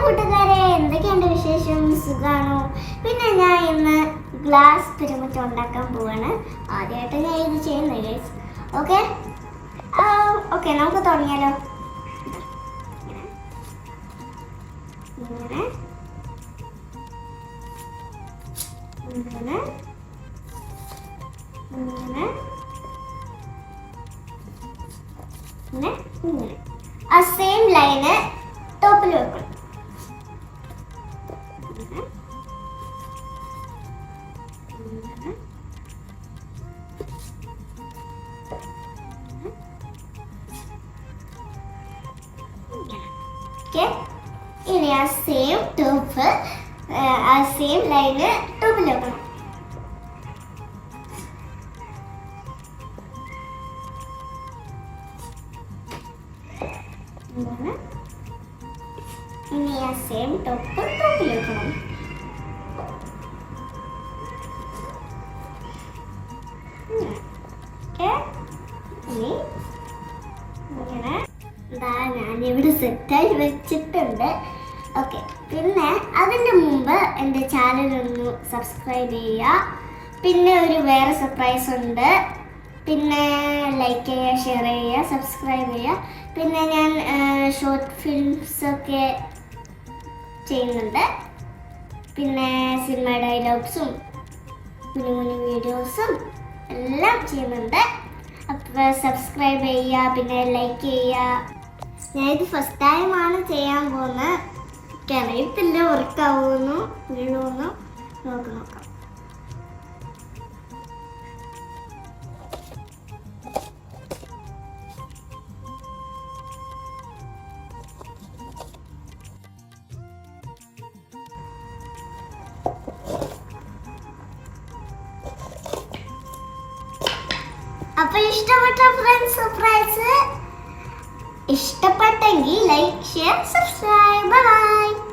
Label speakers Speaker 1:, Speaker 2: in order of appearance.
Speaker 1: കൂട്ടുകാരെ, എന്തൊക്കെയുണ്ട് വിശേഷം? സുഖാണോ? പിന്നെ ഞാൻ ഇന്ന് ഗ്ലാസ് പിരമിഡ് ഉണ്ടാക്കാൻ പോവാണ്. ആദ്യമായിട്ട് ഞാൻ ഇത് ചെയ്യുന്നത് ഗൈസ്. ഓക്കെ ഓക്കെ, നമുക്ക് തുടങ്ങിയാലോ. ഇങ്ങനെ ഇങ്ങനെ ഇങ്ങനെ ഇങ്ങനെ ഇങ്ങനെ ആ സെയിം ലൈന് ടോപ്പിൽ വെക്കണം. ഇനി ആ സെയിം ടോപ്പ് ആ സെയിം ലൈന് ടോപ്പിൽ വെക്കണം. ഇനി ആ സെയിം ടോപ്പ് ടോപ്പിൽ വെക്കണം. ഇനി ഇങ്ങനെ ഞാനിവിടെ സെറ്റായി വെച്ചിട്ടുണ്ട്. ഓക്കെ, പിന്നെ അതിൻ്റെ മുമ്പ് എൻ്റെ ചാനലൊന്ന് സബ്സ്ക്രൈബ് ചെയ്യുക. പിന്നെ ഒരു വേറെ സർപ്രൈസ് ഉണ്ട്. പിന്നെ ലൈക്ക് ചെയ്യുക, ഷെയർ ചെയ്യുക, സബ്സ്ക്രൈബ് ചെയ്യുക. പിന്നെ ഞാൻ ഷോർട്ട് ഫിലിംസൊക്കെ ചെയ്യുന്നുണ്ട്. പിന്നെ സിനിമ ഡയലോഗ്സും കുഞ്ഞു കുഞ്ഞു വീഡിയോസും എല്ലാം ചെയ്യുന്നുണ്ട്. അപ്പോൾ സബ്സ്ക്രൈബ് ചെയ്യുക, പിന്നെ ലൈക്ക് ചെയ്യുക. ഞാനിത് ഫസ്റ്റ് ടൈമാണ് ചെയ്യാൻ പോകുന്നത്. അറിയത്തില്ല വർക്കാവുമെന്നോ വീഴുമെന്നോ. നോക്കാം. അപ്പൊ ഇഷ്ടപ്പെട്ട ഫ്രണ്ട്സ് സർപ്രൈസ് ഇഷ്ടപ്പെട്ടെങ്കിൽ ലൈക്ക് ഷെയർ സബ്സ്ക്രൈബ്. ബൈ.